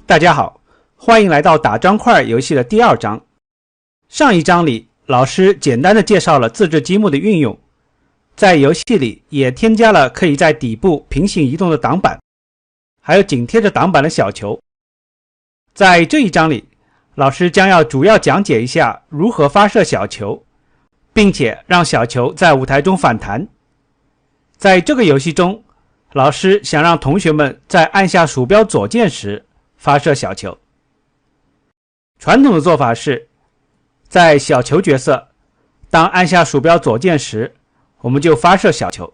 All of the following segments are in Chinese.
大家好，欢迎来到打砖块游戏的第二章。上一章里，老师简单的介绍了自制积木的运用，在游戏里也添加了可以在底部平行移动的挡板，还有紧贴着挡板的小球。在这一章里，老师将要主要讲解一下如何发射小球，并且让小球在舞台中反弹。在这个游戏中，老师想让同学们在按下鼠标左键时发射小球。传统的做法是，在小球角色当按下鼠标左键时，我们就发射小球。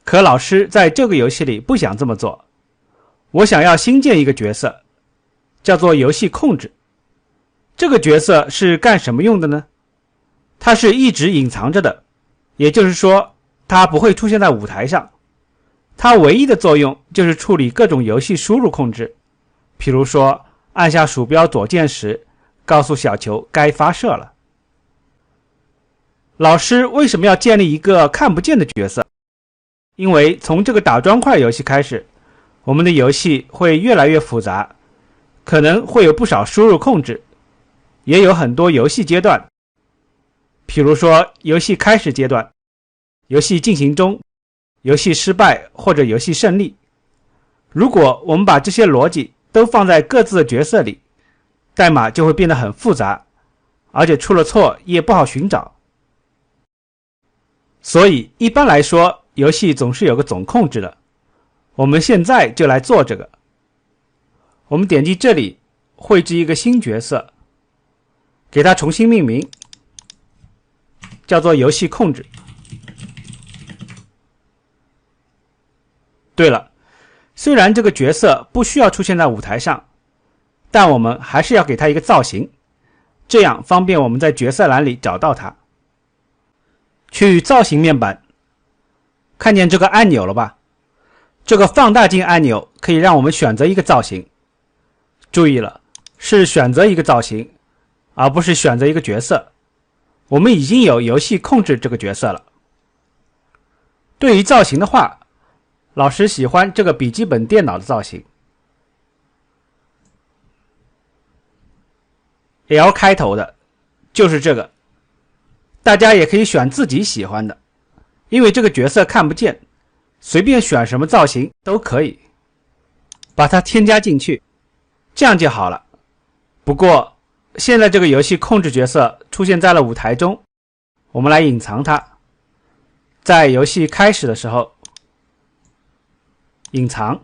可老师在这个游戏里不想这么做，我想要新建一个角色，叫做游戏控制。这个角色是干什么用的呢？它是一直隐藏着的，也就是说，它不会出现在舞台上。它唯一的作用就是处理各种游戏输入控制，比如说按下鼠标左键时，告诉小球该发射了。老师为什么要建立一个看不见的角色？因为从这个打砖块游戏开始，我们的游戏会越来越复杂，可能会有不少输入控制，也有很多游戏阶段，比如说游戏开始阶段、游戏进行中、游戏失败或者游戏胜利。如果我们把这些逻辑都放在各自的角色里，代码就会变得很复杂，而且出了错也不好寻找。所以一般来说，游戏总是有个总控制的。我们现在就来做这个。我们点击这里，绘制一个新角色，给它重新命名，叫做游戏控制。对了，虽然这个角色不需要出现在舞台上，但我们还是要给它一个造型，这样方便我们在角色栏里找到它。去造型面板，看见这个按钮了吧？这个放大镜按钮可以让我们选择一个造型。注意了，是选择一个造型，而不是选择一个角色。我们已经有游戏控制这个角色了。对于造型的话，老师喜欢这个笔记本电脑的造型， L 开头的，就是这个。大家也可以选自己喜欢的，因为这个角色看不见，随便选什么造型都可以。把它添加进去，这样就好了。不过，现在这个游戏控制角色出现在了舞台中，我们来隐藏它。在游戏开始的时候，隐藏。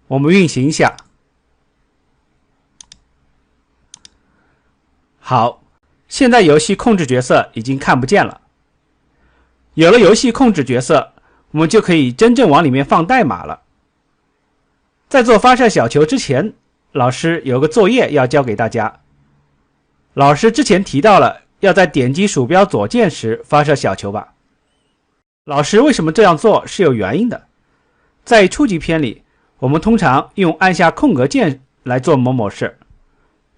我们运行一下。好，现在游戏控制角色已经看不见了。有了游戏控制角色，我们就可以真正往里面放代码了。在做发射小球之前，老师有个作业要交给大家。老师之前提到了要在点击鼠标左键时发射小球吧？老师为什么这样做是有原因的。在初级篇里，我们通常用按下空格键来做某某事，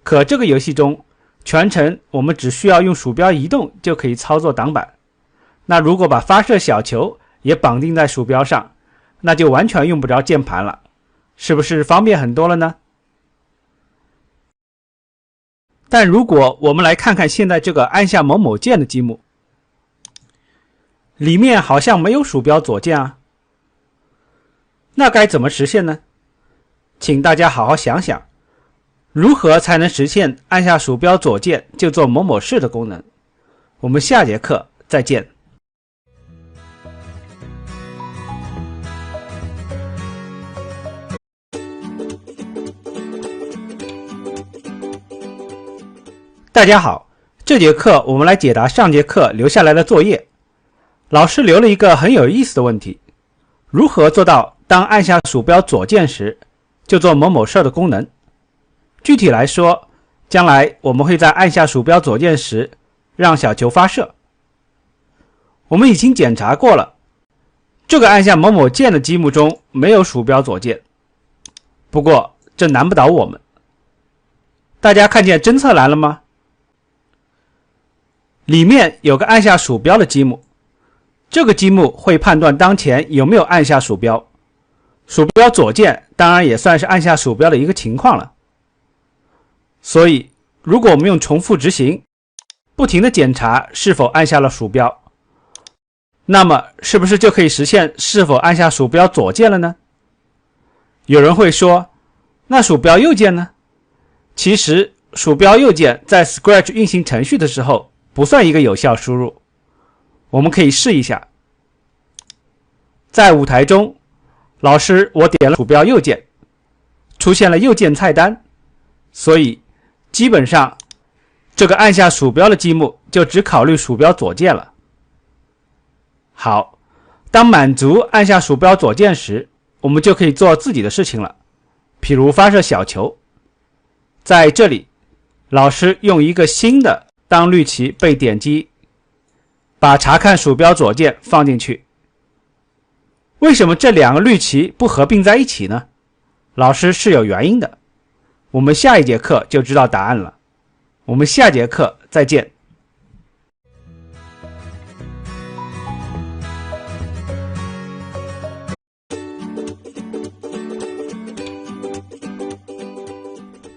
可这个游戏中全程我们只需要用鼠标移动就可以操作挡板。那如果把发射小球也绑定在鼠标上，那就完全用不着键盘了，是不是方便很多了呢？但如果我们来看看现在这个按下某某键的积木，里面好像没有鼠标左键啊。那该怎么实现呢？请大家好好想想，如何才能实现按下鼠标左键就做某某事的功能？我们下节课再见。大家好，这节课我们来解答上节课留下来的作业。老师留了一个很有意思的问题：如何做到当按下鼠标左键时就做某某事的功能？具体来说，将来我们会在按下鼠标左键时让小球发射。我们已经检查过了，这个按下某某键的积木中没有鼠标左键，不过这难不倒我们。大家看见侦测栏了吗？里面有个按下鼠标的积木，这个积木会判断当前有没有按下鼠标，鼠标左键当然也算是按下鼠标的一个情况了。所以如果我们用重复执行，不停地检查是否按下了鼠标，那么是不是就可以实现是否按下鼠标左键了呢？有人会说，那鼠标右键呢？其实鼠标右键在 Scratch 运行程序的时候不算一个有效输入。我们可以试一下。在舞台中，老师我点了鼠标右键，出现了右键菜单，所以基本上这个按下鼠标的积木就只考虑鼠标左键了。好，当满足按下鼠标左键时，我们就可以做自己的事情了，譬如发射小球。在这里，老师用一个新的当绿旗被点击，把查看鼠标左键放进去。为什么这两个绿旗不合并在一起呢？老师是有原因的，我们下一节课就知道答案了。我们下节课再见。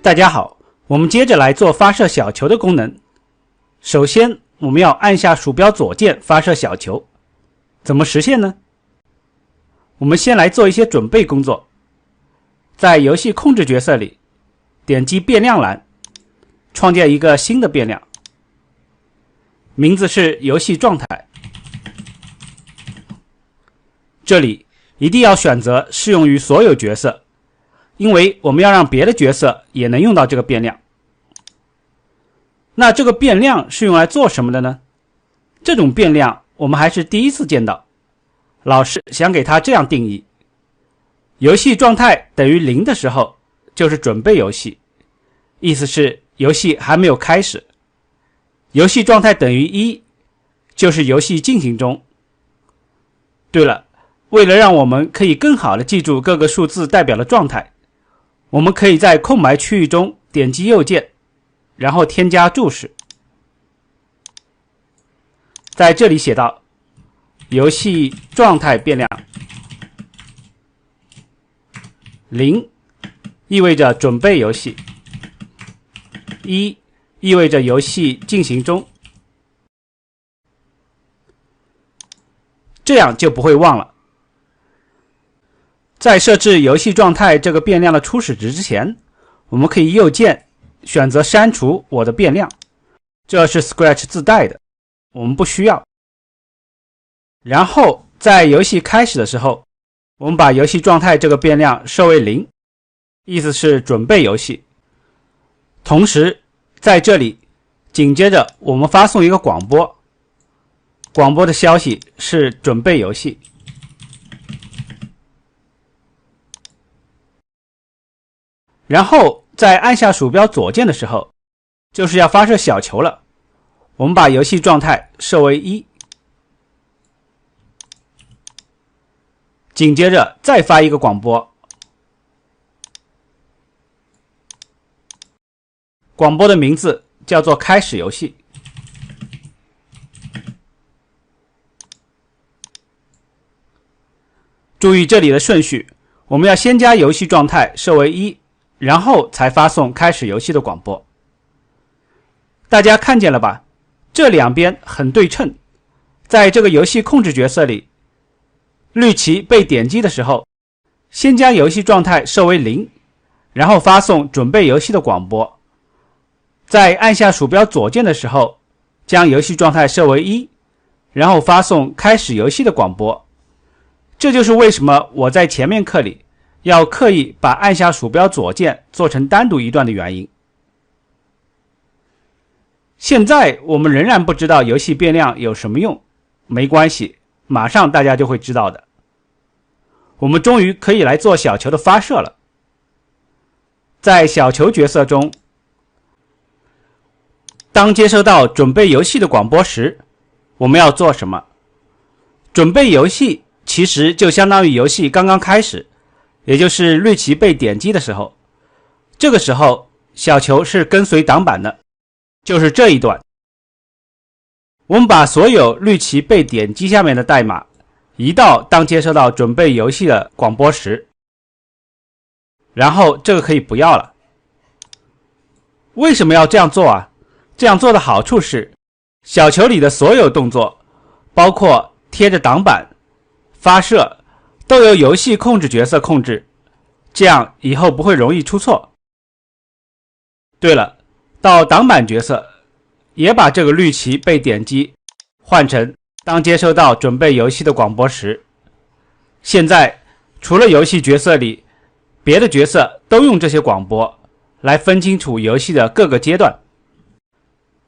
大家好，我们接着来做发射小球的功能。首先，我们要按下鼠标左键发射小球。怎么实现呢？我们先来做一些准备工作。在游戏控制角色里，点击变量栏，创建一个新的变量，名字是游戏状态。这里一定要选择适用于所有角色，因为我们要让别的角色也能用到这个变量。那这个变量是用来做什么的呢？这种变量我们还是第一次见到，老师想给它这样定义：游戏状态等于0的时候，就是准备游戏，意思是游戏还没有开始；游戏状态等于1，就是游戏进行中。对了，为了让我们可以更好地记住各个数字代表的状态，我们可以在空白区域中点击右键，然后添加注释。在这里写道：游戏状态变量0意味着准备游戏，1意味着游戏进行中。这样就不会忘了。在设置游戏状态这个变量的初始值之前，我们可以右键选择删除我的变量，这是 Scratch 自带的，我们不需要。然后在游戏开始的时候，我们把游戏状态这个变量设为0，意思是准备游戏。同时在这里紧接着我们发送一个广播，广播的消息是准备游戏。然后在按下鼠标左键的时候，就是要发射小球了。我们把游戏状态设为1，紧接着再发一个广播，广播的名字叫做开始游戏。注意这里的顺序，我们要先将游戏状态设为1，然后才发送开始游戏的广播。大家看见了吧？这两边很对称。在这个游戏控制角色里，绿旗被点击的时候，先将游戏状态设为0，然后发送准备游戏的广播。在按下鼠标左键的时候，将游戏状态设为1，然后发送开始游戏的广播。这就是为什么我在前面课里要刻意把按下鼠标左键做成单独一段的原因。现在我们仍然不知道游戏变量有什么用，没关系，马上大家就会知道的。我们终于可以来做小球的发射了。在小球角色中，当接收到准备游戏的广播时，我们要做什么？准备游戏其实就相当于游戏刚刚开始，也就是绿旗被点击的时候。这个时候小球是跟随挡板的，就是这一段。我们把所有绿旗被点击下面的代码移到当接收到准备游戏的广播时，然后这个可以不要了。为什么要这样做啊？这样做的好处是，小球里的所有动作，包括贴着挡板、发射，都由游戏控制角色控制，这样以后不会容易出错。对了，到挡板角色也把这个绿旗被点击换成当接收到准备游戏的广播时。现在除了游戏角色里，别的角色都用这些广播来分清楚游戏的各个阶段。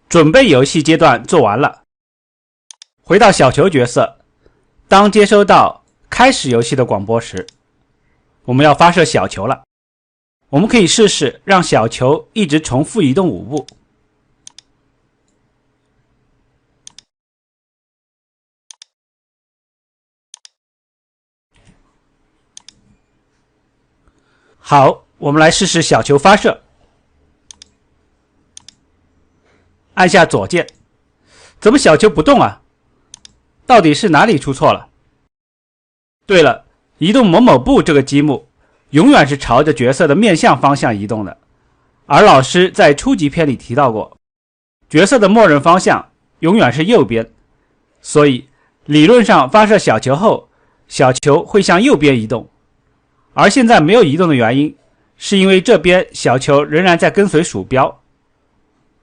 准备游戏阶段做完了，回到小球角色，当接收到开始游戏的广播时，我们要发射小球了。我们可以试试让小球一直重复移动5步。好，我们来试试小球发射。按下左键，怎么小球不动啊？到底是哪里出错了？对了，移动某某步这个积木永远是朝着角色的面向方向移动的，而老师在初级篇里提到过，角色的默认方向永远是右边，所以理论上发射小球后，小球会向右边移动。而现在没有移动的原因，是因为这边小球仍然在跟随鼠标，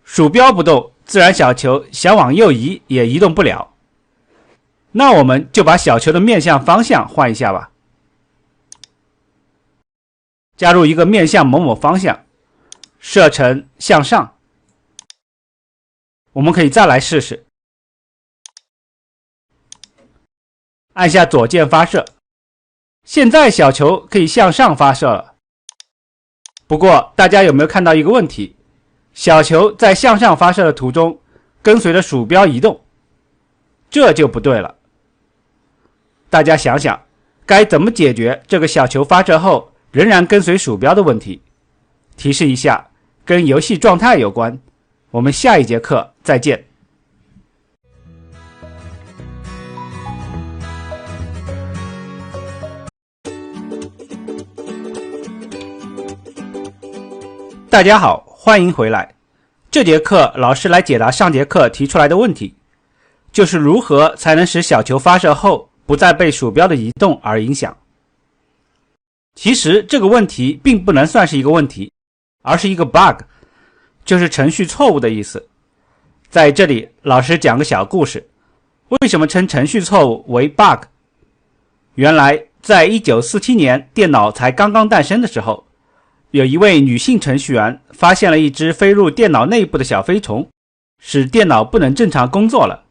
鼠标不动，自然小球想往右移也移动不了。那我们就把小球的面向方向换一下吧，加入一个面向某某方向，设成向上。我们可以再来试试，按下左键发射。现在小球可以向上发射了。不过大家有没有看到一个问题？小球在向上发射的途中跟随着鼠标移动，这就不对了。大家想想，该怎么解决这个小球发射后仍然跟随鼠标的问题？提示一下，跟游戏状态有关。我们下一节课再见。大家好，欢迎回来。这节课老师来解答上节课提出来的问题，就是如何才能使小球发射后不再被鼠标的移动而影响。其实这个问题并不能算是一个问题，而是一个 bug， 就是程序错误的意思。在这里老师讲个小故事，为什么称程序错误为 bug？ 原来在1947年电脑才刚刚诞生的时候，有一位女性程序员发现了一只飞入电脑内部的小飞虫，使电脑不能正常工作了。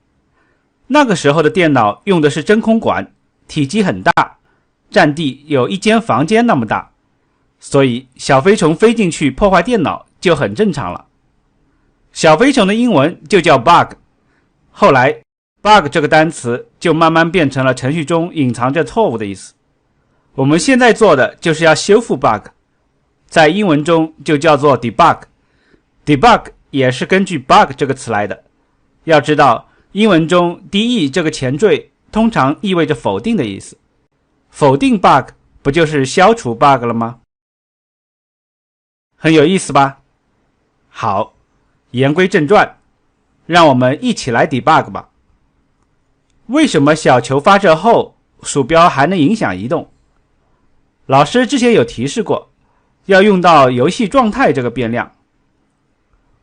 那个时候的电脑用的是真空管，体积很大，占地有一间房间那么大，所以小飞虫飞进去破坏电脑就很正常了。小飞虫的英文就叫 bug， 后来 bug 这个单词就慢慢变成了程序中隐藏着错误的意思。我们现在做的就是要修复 bug，在英文中就叫做 debug， 也是根据 bug 这个词来的。要知道，英文中 de 这个前缀通常意味着否定的意思，否定 bug 不就是消除 bug 了吗？很有意思吧？好，言归正传，让我们一起来 debug 吧。为什么小球发射后鼠标还能影响移动？老师之前有提示过，要用到游戏状态这个变量。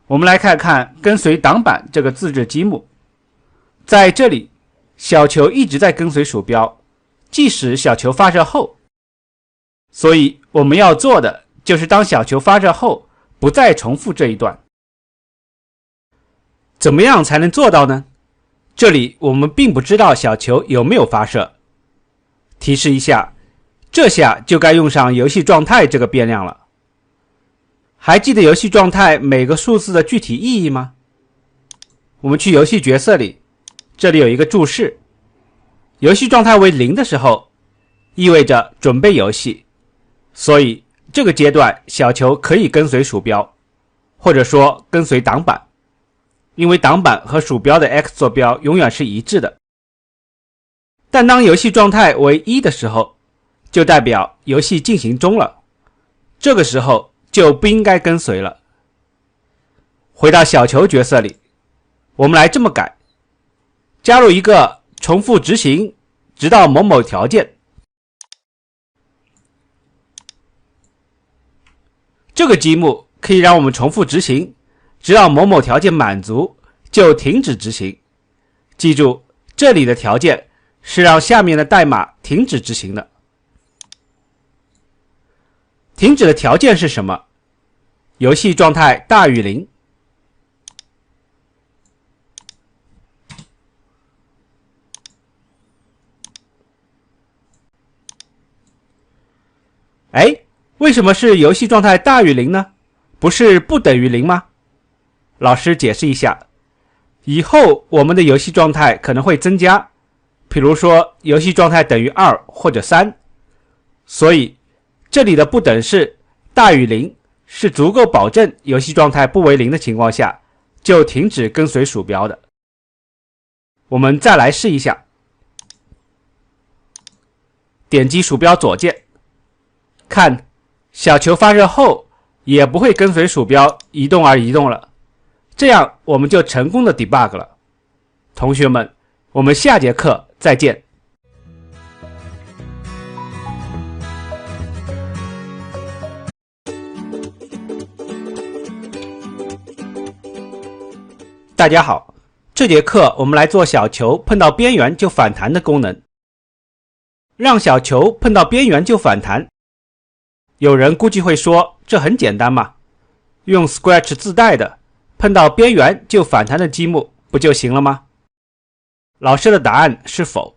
我们来看看跟随挡板这个自制积木。在这里，小球一直在跟随鼠标，即使小球发射后。所以我们要做的就是当小球发射后，不再重复这一段。怎么样才能做到呢？这里我们并不知道小球有没有发射。提示一下，这下就该用上游戏状态这个变量了。还记得游戏状态每个数字的具体意义吗？我们去游戏角色里，这里有一个注释，游戏状态为0的时候，意味着准备游戏，所以这个阶段小球可以跟随鼠标，或者说跟随挡板。因为挡板和鼠标的 X 坐标永远是一致的。但当游戏状态为1的时候，就代表游戏进行中了，这个时候就不应该跟随了。回到小球角色里，我们来这么改，加入一个重复执行直到某某条件。这个积木可以让我们重复执行直到某某条件满足就停止执行。记住，这里的条件是让下面的代码停止执行的。停止的条件是什么？游戏状态大于0。为什么是游戏状态大于0呢？不是不等于0吗？老师解释一下，以后我们的游戏状态可能会增加，比如说游戏状态等于2或者3，所以这里的不等式大于0是足够保证游戏状态不为0的情况下就停止跟随鼠标的。我们再来试一下，点击鼠标左键，看小球发射后也不会跟随鼠标移动而移动了，这样我们就成功的 debug 了。同学们，我们下节课再见。大家好，这节课我们来做小球碰到边缘就反弹的功能。让小球碰到边缘就反弹，有人估计会说，这很简单嘛，用 Scratch 自带的碰到边缘就反弹的积木不就行了吗？老师的答案是否，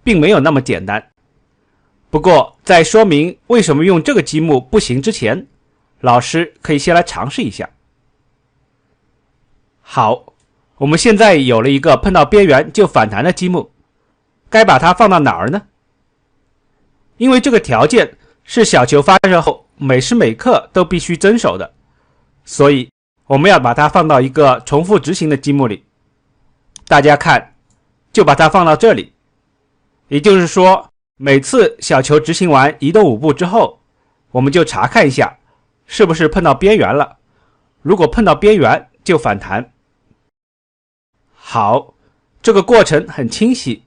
并没有那么简单。不过在说明为什么用这个积木不行之前，老师可以先来尝试一下。好，我们现在有了一个碰到边缘就反弹的积木，该把它放到哪儿呢？因为这个条件是小球发射后每时每刻都必须遵守的，所以我们要把它放到一个重复执行的积木里。大家看，就把它放到这里。也就是说，每次小球执行完移动5步之后，我们就查看一下是不是碰到边缘了，如果碰到边缘就反弹。好，这个过程很清晰，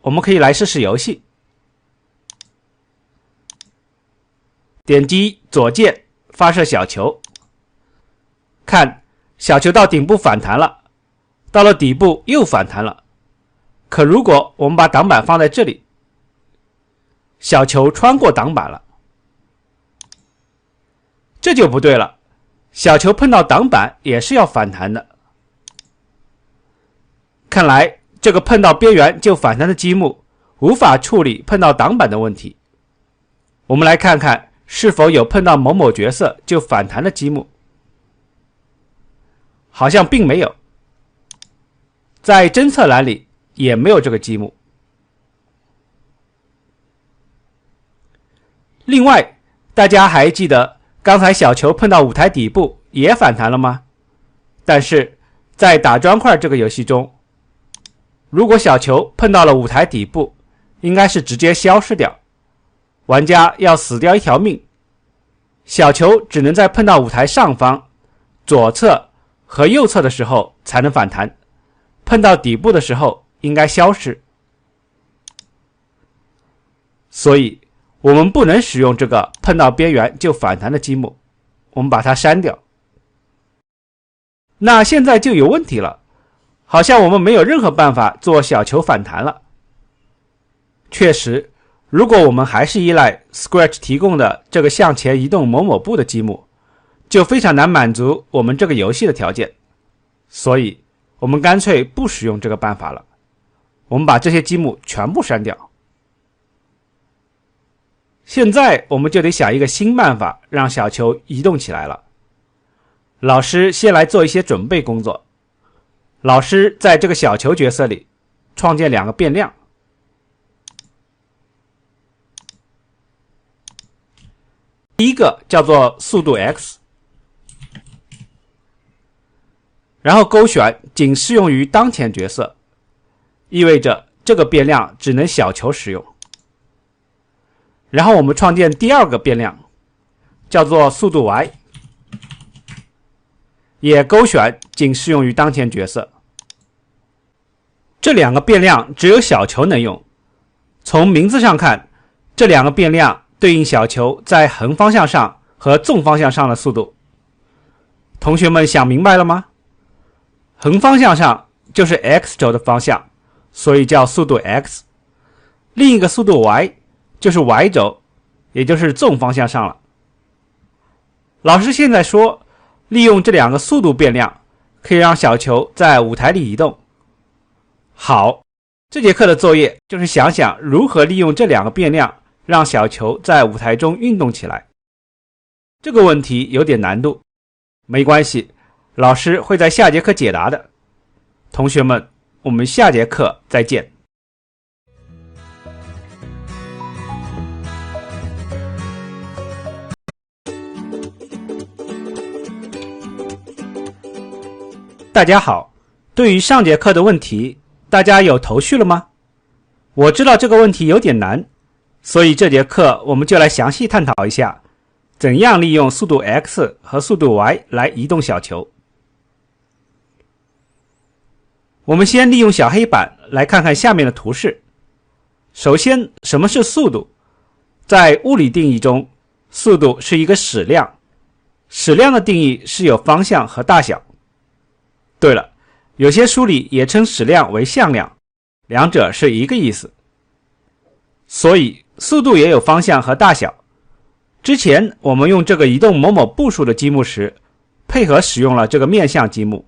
我们可以来试试游戏。点击左键发射小球，看小球到顶部反弹了，到了底部又反弹了。可如果我们把挡板放在这里，小球穿过挡板了，这就不对了，小球碰到挡板也是要反弹的。看来这个碰到边缘就反弹的积木无法处理碰到挡板的问题。我们来看看是否有碰到某某角色就反弹的积木，好像并没有，在侦测栏里也没有这个积木。另外，大家还记得刚才小球碰到舞台底部也反弹了吗？但是在打砖块这个游戏中，如果小球碰到了舞台底部，应该是直接消失掉，玩家要死掉一条命。小球只能在碰到舞台上方、左侧和右侧的时候才能反弹，碰到底部的时候应该消失。所以我们不能使用这个碰到边缘就反弹的积木，我们把它删掉。那现在就有问题了，好像我们没有任何办法做小球反弹了。确实，如果我们还是依赖 Scratch 提供的这个向前移动某某步的积木，就非常难满足我们这个游戏的条件，所以我们干脆不使用这个办法了，我们把这些积木全部删掉。现在我们就得想一个新办法让小球移动起来了。老师先来做一些准备工作。老师在这个小球角色里创建2个变量，第一个叫做速度 x，然后勾选仅适用于当前角色，意味着这个变量只能小球使用。然后我们创建第二个变量，叫做速度 y， 也勾选仅适用于当前角色。这两个变量只有小球能用。从名字上看，这两个变量对应小球在横方向上和纵方向上的速度。同学们想明白了吗？横方向上就是 x 轴的方向，所以叫速度 x。另一个速度 y 就是 y 轴，也就是纵方向上了。老师现在说，利用这两个速度变量，可以让小球在舞台里移动。好，这节课的作业就是想想如何利用这两个变量，让小球在舞台中运动起来。这个问题有点难度，没关系，老师会在下节课解答的。同学们，我们下节课再见。大家好，对于上节课的问题，大家有头绪了吗？我知道这个问题有点难，所以这节课我们就来详细探讨一下，怎样利用速度 x 和速度 y 来移动小球。我们先利用小黑板来看看下面的图示。首先，什么是速度？在物理定义中，速度是一个矢量，矢量的定义是有方向和大小。对了，有些书里也称矢量为向量，两者是一个意思。所以速度也有方向和大小。之前我们用这个移动某某步数的积木时，配合使用了这个面向积木。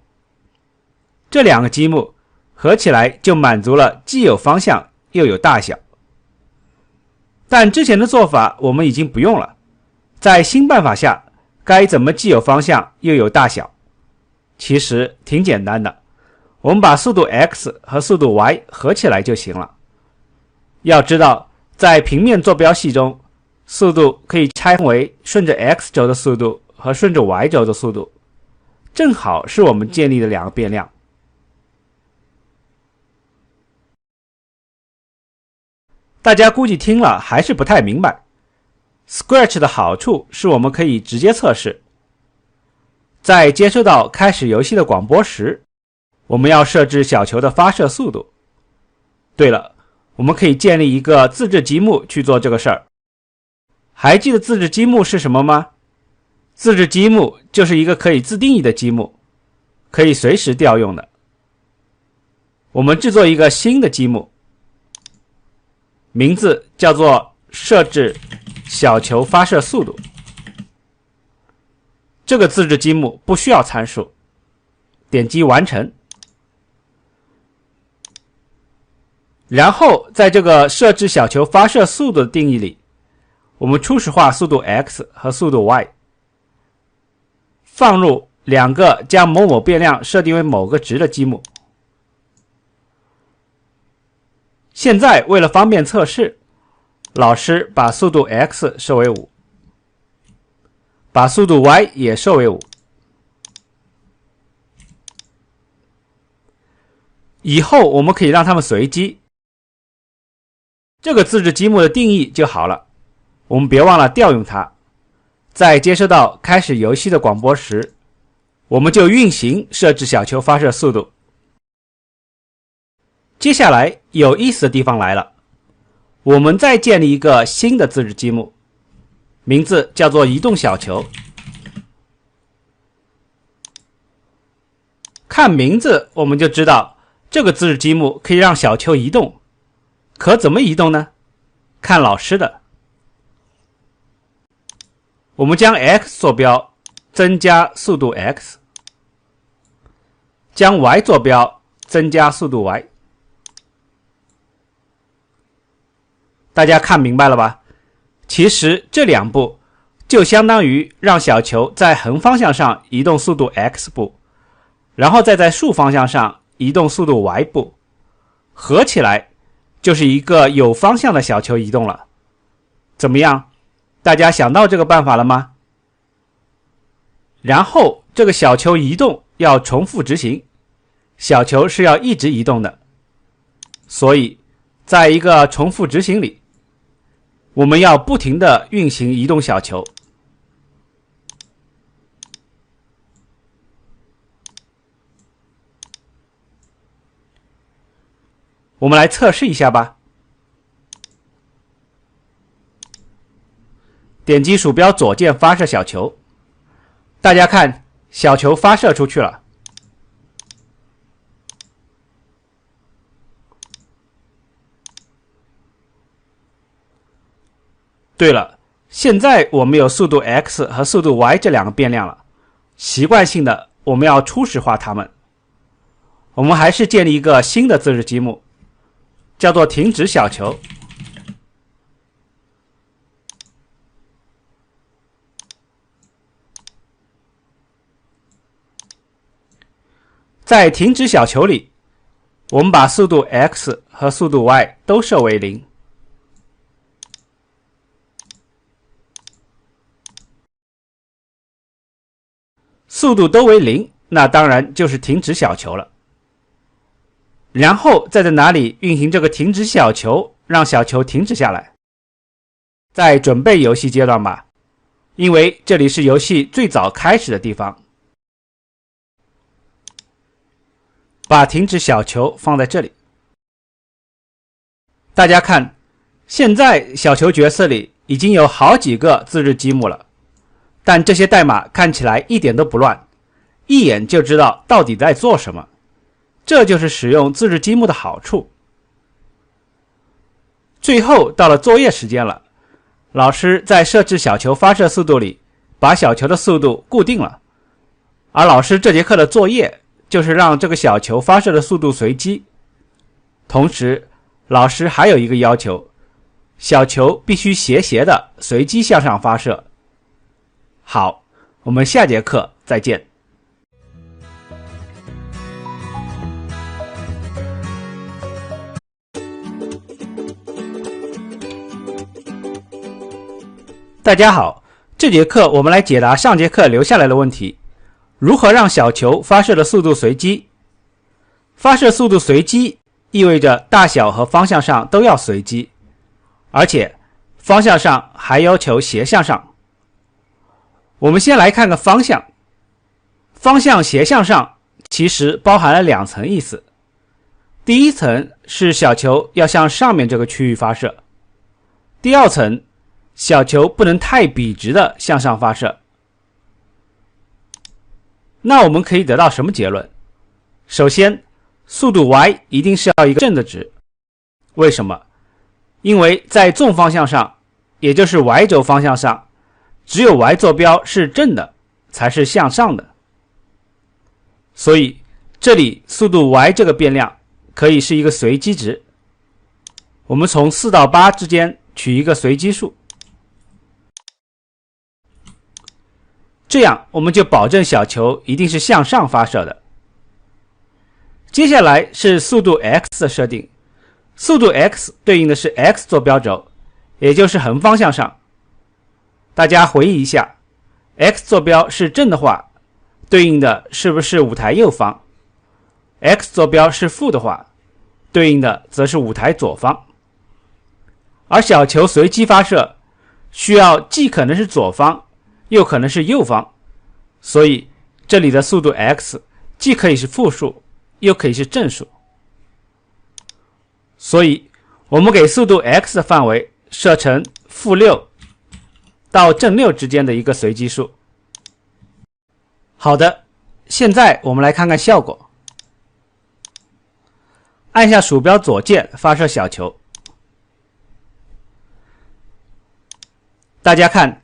这两个积木合起来就满足了既有方向又有大小。但之前的做法我们已经不用了，在新办法下，该怎么既有方向又有大小？其实挺简单的，我们把速度 x 和速度 y 合起来就行了。要知道，在平面坐标系中，速度可以拆为顺着 x 轴的速度和顺着 y 轴的速度，正好是我们建立的两个变量。大家估计听了还是不太明白。Scratch 的好处是我们可以直接测试。在接收到开始游戏的广播时，我们要设置小球的发射速度。对了，我们可以建立一个自制积木去做这个事儿。还记得自制积木是什么吗？自制积木就是一个可以自定义的积木，可以随时调用的。我们制作一个新的积木，名字叫做设置小球发射速度。这个自制积木不需要参数，点击完成。然后在这个设置小球发射速度的定义里，我们初始化速度 x 和速度 y， 放入两个将某某变量设定为某个值的积木。现在为了方便测试，老师把速度 x 设为5，把速度 y 也设为5。以后我们可以让它们随机。这个自制积木的定义就好了，我们别忘了调用它。在接收到开始游戏的广播时，我们就运行设置小球发射速度。接下来有意思的地方来了，我们再建立一个新的自制积木，名字叫做移动小球。看名字我们就知道这个自制积木可以让小球移动，可怎么移动呢？看老师的。我们将 x 坐标增加速度 x， 将 y 坐标增加速度 y。大家看明白了吧？其实这两步就相当于让小球在横方向上移动速度 x 步，然后再在竖方向上移动速度 y 步，合起来就是一个有方向的小球移动了。怎么样？大家想到这个办法了吗？然后这个小球移动要重复执行，小球是要一直移动的。所以在一个重复执行里，我们要不停地运行移动小球。我们来测试一下吧。点击鼠标左键发射小球，大家看，小球发射出去了。对了，现在我们有速度 x 和速度 y 这两个变量了，习惯性的我们要初始化它们。我们还是建立一个新的自制积木，叫做停止小球。在停止小球里，我们把速度 x 和速度 y 都设为0。速度都为0，那当然就是停止小球了。然后再在哪里运行这个停止小球，让小球停止下来？在准备游戏阶段吧，因为这里是游戏最早开始的地方。把停止小球放在这里。大家看，现在小球角色里已经有好几个自制积木了，但这些代码看起来一点都不乱，一眼就知道到底在做什么。这就是使用自制积木的好处。最后到了作业时间了，老师在设置小球发射速度里把小球的速度固定了，而老师这节课的作业就是让这个小球发射的速度随机。同时老师还有一个要求，小球必须斜斜的随机向上发射。好，我们下节课再见。大家好，这节课我们来解答上节课留下来的问题。如何让小球发射的速度随机？发射速度随机意味着大小和方向上都要随机，而且方向上还要求斜向上。我们先来看个方向。方向斜向上其实包含了2层意思。第一层是小球要向上面这个区域发射，第二层小球不能太笔直的向上发射。那我们可以得到什么结论？首先，速度 y 一定是要一个正的值。为什么？因为在纵方向上，也就是 y 轴方向上，只有 y 坐标是正的，才是向上的。所以这里速度 y 这个变量可以是一个随机值。我们从4到8之间取一个随机数，这样我们就保证小球一定是向上发射的。接下来是速度 x 的设定。速度 x 对应的是 x 坐标轴，也就是横方向上。大家回忆一下， x 坐标是正的话，对应的是不是舞台右方？ x 坐标是负的话，对应的则是舞台左方。而小球随机发射需要既可能是左方又可能是右方，所以这里的速度 x 既可以是负数又可以是正数。所以我们给速度 x 的范围设成负6到正6之间的一个随机数。好的，现在我们来看看效果。按下鼠标左键发射小球，大家看，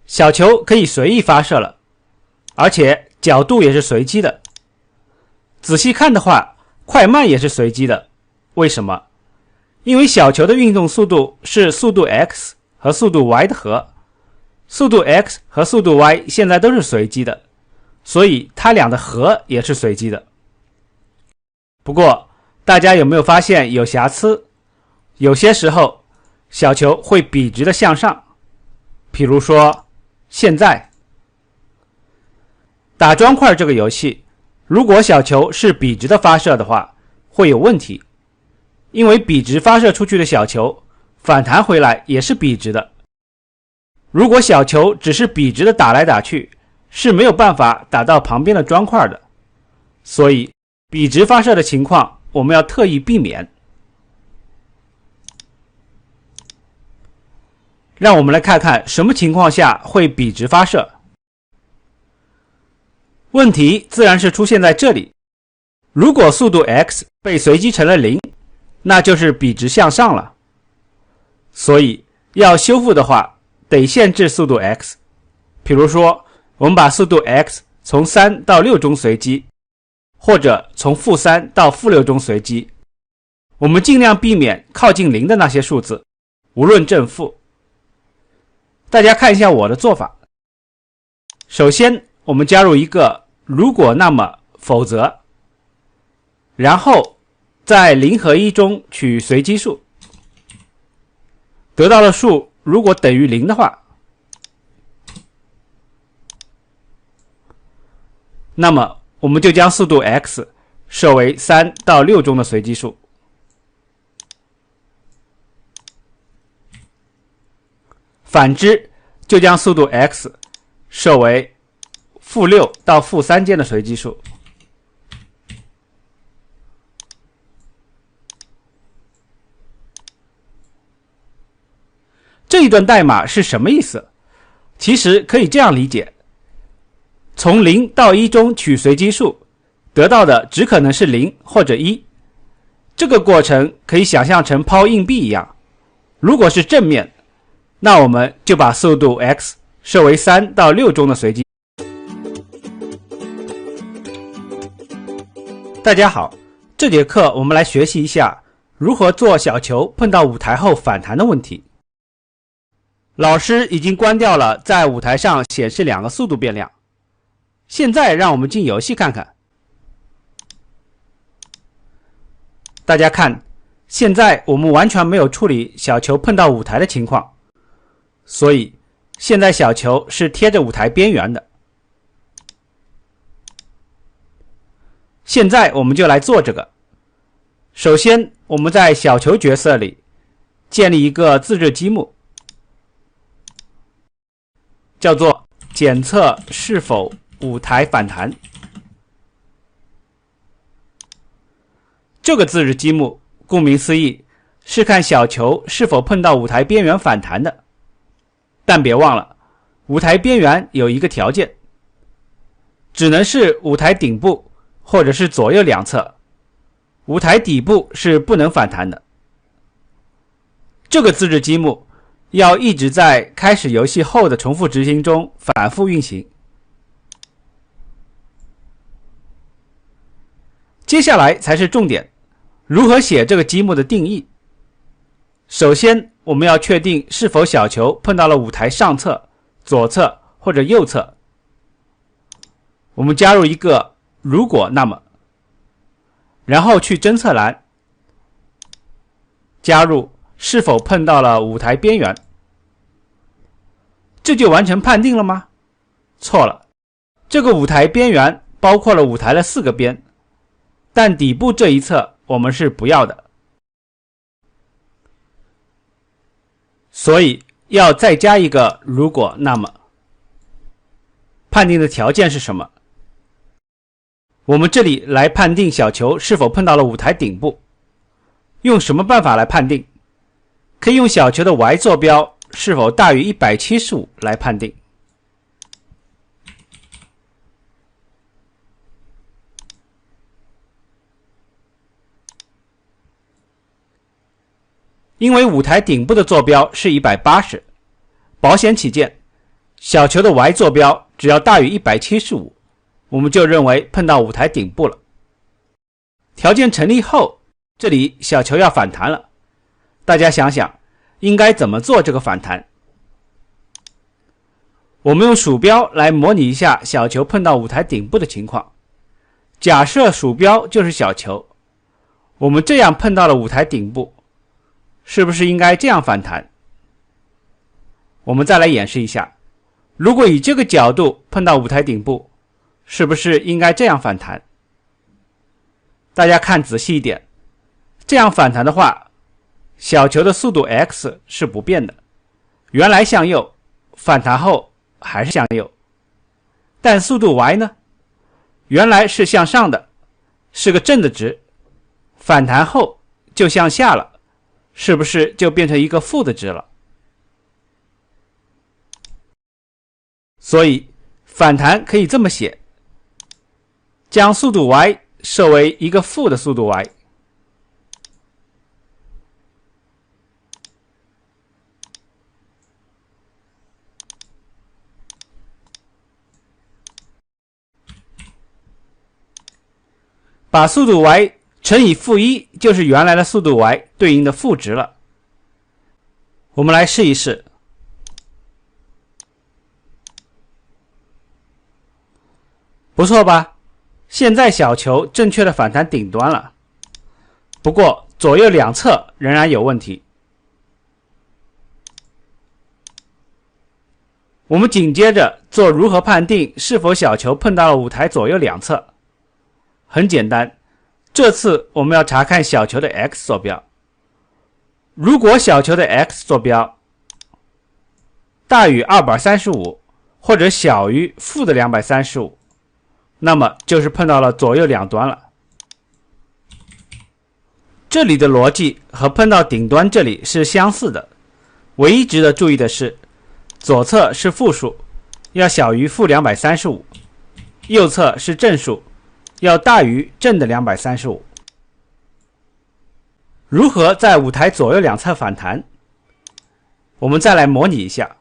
小球可以随意发射了，而且角度也是随机的。仔细看的话，快慢也是随机的。为什么？因为小球的运动速度是速度 x 和速度 y 的和，速度 x 和速度 y 现在都是随机的，所以它俩的和也是随机的。不过大家有没有发现有瑕疵？有些时候小球会笔直的向上，比如说现在。打砖块这个游戏如果小球是笔直的发射的话，会有问题，因为笔直发射出去的小球反弹回来也是笔直的。如果小球只是笔直的打来打去，是没有办法打到旁边的砖块的，所以笔直发射的情况我们要特意避免。让我们来看看什么情况下会笔直发射。问题自然是出现在这里，如果速度 x 被随机成了0，那就是笔直向上了。所以要修复的话，得限制速度 x。比如说，我们把速度 x 从3到6中随机，或者从-3到-6中随机。我们尽量避免靠近0的那些数字，无论正负。大家看一下我的做法。首先，我们加入一个如果那么否则，然后在0和1中取随机数，得到的数如果等于0的话，那么我们就将速度 x 设为3到6中的随机数。反之，就将速度 x 设为-6到-3间的随机数。这一段代码是什么意思？其实可以这样理解，从0到1中取随机数，得到的只可能是0或者1。这个过程可以想象成抛硬币一样，如果是正面，那我们就把速度 x 设为3到6中的随机。大家好，这节课我们来学习一下如何做小球碰到舞台后反弹的问题。老师已经关掉了在舞台上显示2个速度变量，现在让我们进游戏看看。大家看，现在我们完全没有处理小球碰到舞台的情况，所以现在小球是贴着舞台边缘的。现在我们就来做这个。首先，我们在小球角色里建立一个自制积木，叫做检测是否舞台反弹。这个自制积木顾名思义是看小球是否碰到舞台边缘反弹的。但别忘了，舞台边缘有一个条件，只能是舞台顶部或者是左右两侧，舞台底部是不能反弹的。这个自制积木要一直在开始游戏后的重复执行中反复运行。接下来才是重点，如何写这个积木的定义。首先，我们要确定是否小球碰到了舞台上侧、左侧或者右侧。我们加入一个如果那么，然后去侦测栏加入是否碰到了舞台边缘。这就完成判定了吗？错了，这个舞台边缘包括了舞台的4个边，但底部这一侧我们是不要的。所以要再加一个如果那么。判定的条件是什么？我们这里来判定小球是否碰到了舞台顶部。用什么办法来判定？可以用小球的 y 坐标是否大于175来判定。因为舞台顶部的坐标是180，保险起见，小球的 y 坐标只要大于175，我们就认为碰到舞台顶部了。条件成立后，这里小球要反弹了。大家想想，应该怎么做这个反弹？我们用鼠标来模拟一下小球碰到舞台顶部的情况。假设鼠标就是小球，我们这样碰到了舞台顶部，是不是应该这样反弹？我们再来演示一下，如果以这个角度碰到舞台顶部，是不是应该这样反弹？大家看仔细一点，这样反弹的话，小球的速度 x 是不变的，原来向右，反弹后还是向右。但速度 y 呢？原来是向上的，是个正的值，反弹后就向下了，是不是就变成一个负的值了？所以反弹可以这么写，将速度 y 设为一个负的速度 y， 把速度 y 乘以负1，就是原来的速度 y 对应的负值了。我们来试一试。不错吧？现在小球正确的反弹顶端了，不过左右两侧仍然有问题。我们紧接着做如何判定是否小球碰到了舞台左右两侧。很简单，这次我们要查看小球的 x 坐标。如果小球的 x 坐标大于235，或者小于负的235，那么就是碰到了左右两端了。这里的逻辑和碰到顶端这里是相似的，唯一值得注意的是，左侧是负数，要小于负235，右侧是正数，要大于正的235。如何在舞台左右两侧反弹？我们再来模拟一下。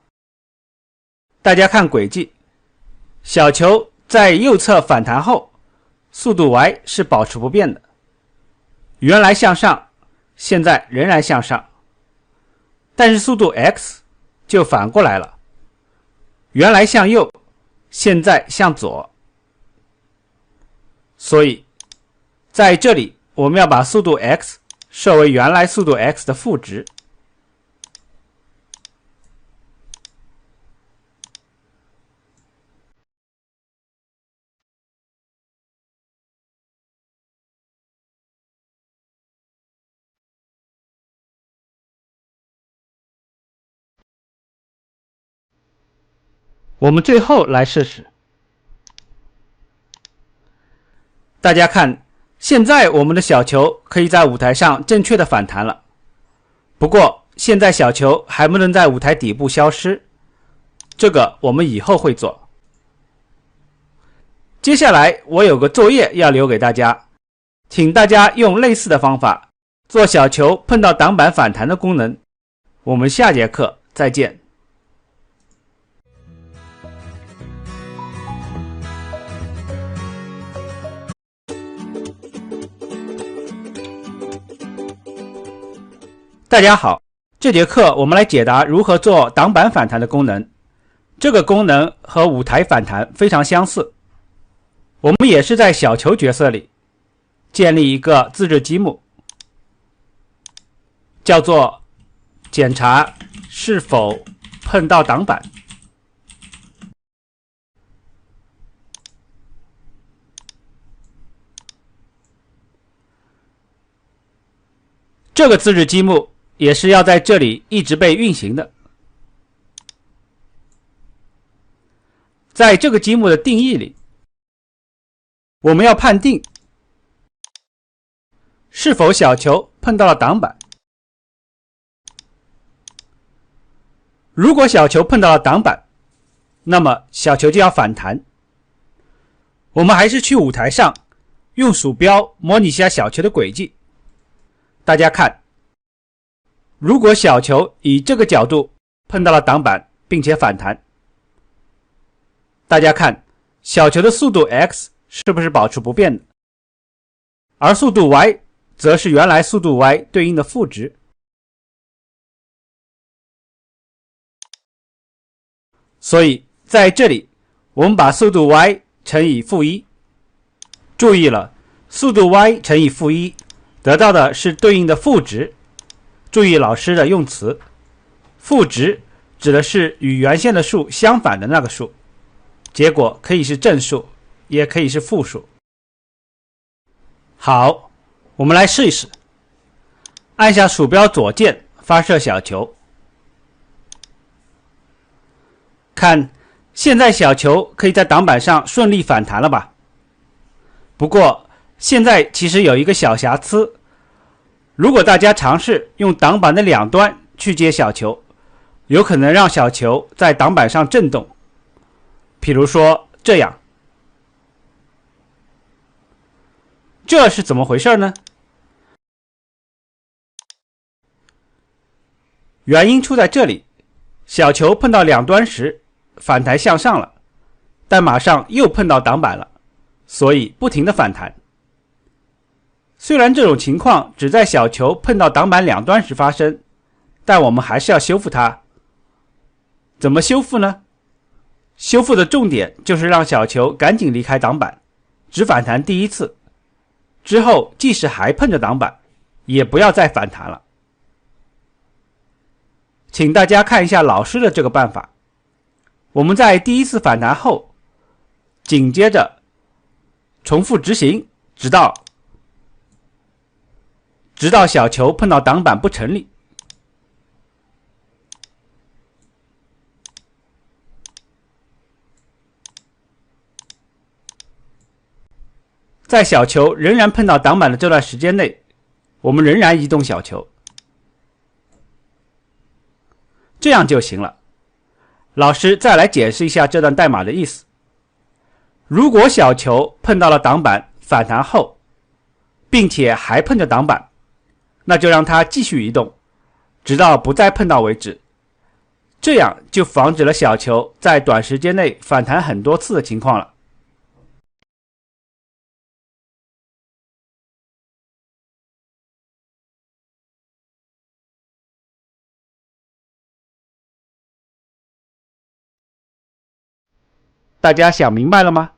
大家看轨迹，小球在右侧反弹后，速度 y 是保持不变的，原来向上，现在仍然向上，但是速度 x 就反过来了，原来向右，现在向左。所以在这里我们要把速度 x 设为原来速度 x 的负值。我们最后来试试。大家看，现在我们的小球可以在舞台上正确的反弹了。不过现在小球还不能在舞台底部消失，这个我们以后会做。接下来我有个作业要留给大家，请大家用类似的方法做小球碰到挡板反弹的功能。我们下节课再见。大家好，这节课我们来解答如何做挡板反弹的功能。这个功能和舞台反弹非常相似，我们也是在小球角色里建立一个自制积木，叫做检查是否碰到挡板。这个自制积木也是要在这里一直被运行的。在这个积木的定义里，我们要判定是否小球碰到了挡板。如果小球碰到了挡板，那么小球就要反弹。我们还是去舞台上用鼠标模拟一下小球的轨迹。大家看，如果小球以这个角度碰到了挡板并且反弹，大家看小球的速度 x 是不是保持不变的，而速度 y 则是原来速度 y 对应的负值。所以在这里我们把速度 y 乘以负1，注意了，速度 y 乘以负1得到的是对应的负值。注意老师的用词，负值指的是与原先的数相反的那个数，结果可以是正数，也可以是负数。好，我们来试一试，按下鼠标左键发射小球，看，现在小球可以在挡板上顺利反弹了吧？不过现在其实有一个小瑕疵，如果大家尝试用挡板的两端去接小球，有可能让小球在挡板上震动，比如说这样。这是怎么回事呢？原因出在这里，小球碰到两端时反弹向上了，但马上又碰到挡板了，所以不停的反弹。虽然这种情况只在小球碰到挡板两端时发生，但我们还是要修复它。怎么修复呢？修复的重点就是让小球赶紧离开挡板，只反弹第一次，之后即使还碰着挡板，也不要再反弹了。请大家看一下老师的这个办法。我们在第一次反弹后，紧接着重复执行，直到小球碰到挡板不成立。在小球仍然碰到挡板的这段时间内，我们仍然移动小球，这样就行了。老师再来解释一下这段代码的意思。如果小球碰到了挡板反弹后，并且还碰着挡板，那就让它继续移动，直到不再碰到为止。这样就防止了小球在短时间内反弹很多次的情况了。大家想明白了吗？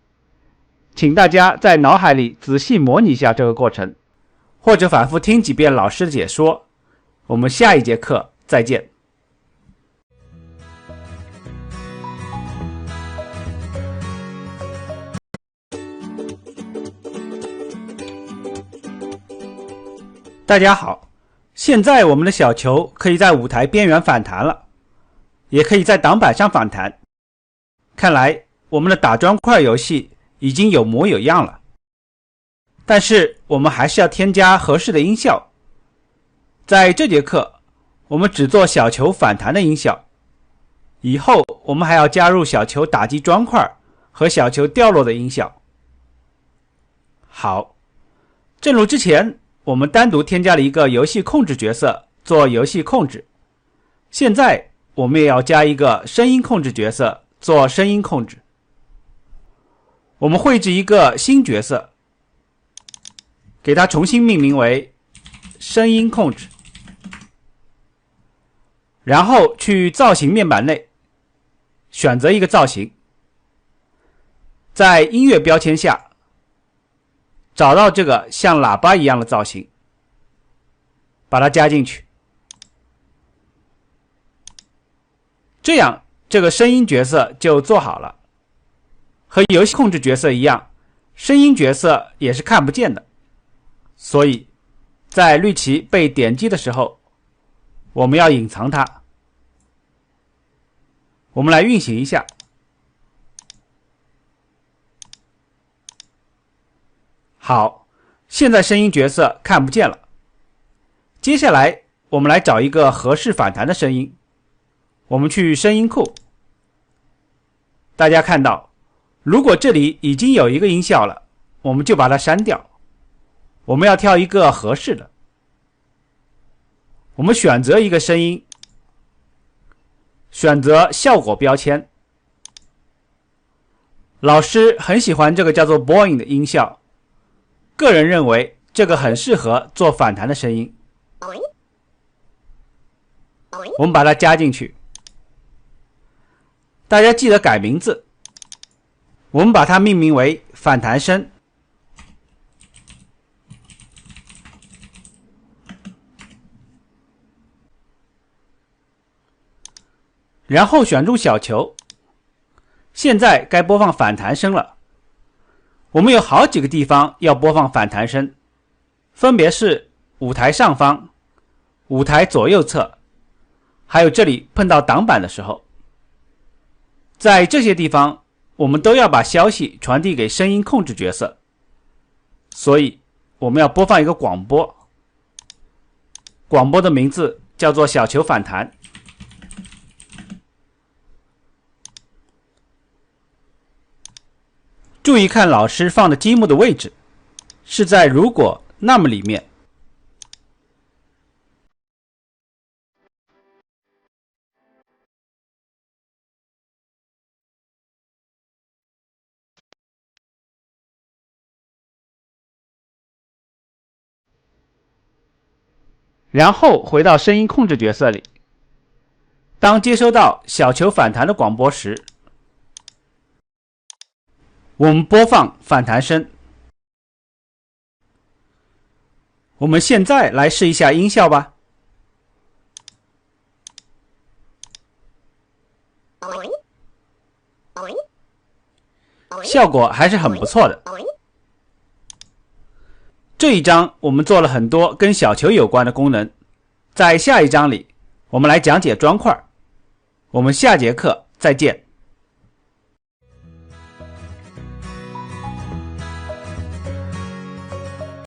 请大家在脑海里仔细模拟一下这个过程，或者反复听几遍老师的解说。我们下一节课再见。大家好，现在我们的小球可以在舞台边缘反弹了，也可以在挡板上反弹。看来我们的打砖块游戏已经有模有样了，但是我们还是要添加合适的音效。在这节课，我们只做小球反弹的音效，以后我们还要加入小球打击砖块和小球掉落的音效。好，正如之前我们单独添加了一个游戏控制角色做游戏控制，现在我们也要加一个声音控制角色做声音控制。我们绘制一个新角色，给它重新命名为声音控制，然后去造型面板内选择一个造型，在音乐标签下找到这个像喇叭一样的造型，把它加进去。这样这个声音角色就做好了。和游戏控制角色一样，声音角色也是看不见的，所以在绿旗被点击的时候，我们要隐藏它。我们来运行一下。好，现在声音角色看不见了。接下来我们来找一个合适反弹的声音。我们去声音库，大家看到如果这里已经有一个音效了，我们就把它删掉。我们要挑一个合适的。我们选择一个声音，选择效果标签。老师很喜欢这个叫做 Boing 的音效，个人认为这个很适合做反弹的声音。我们把它加进去。大家记得改名字。我们把它命名为反弹声。然后选中小球。现在该播放反弹声了。我们有好几个地方要播放反弹声，分别是舞台上方、舞台左右侧，还有这里碰到挡板的时候。在这些地方，我们都要把消息传递给声音控制角色，所以我们要播放一个广播。广播的名字叫做小球反弹。注意看老师放的积木的位置，是在如果那么里面。然后回到声音控制角色里，当接收到小球反弹的广播时，我们播放反弹声。我们现在来试一下音效吧。效果还是很不错的。这一章我们做了很多跟小球有关的功能，在下一章里我们来讲解砖块。我们下节课再见。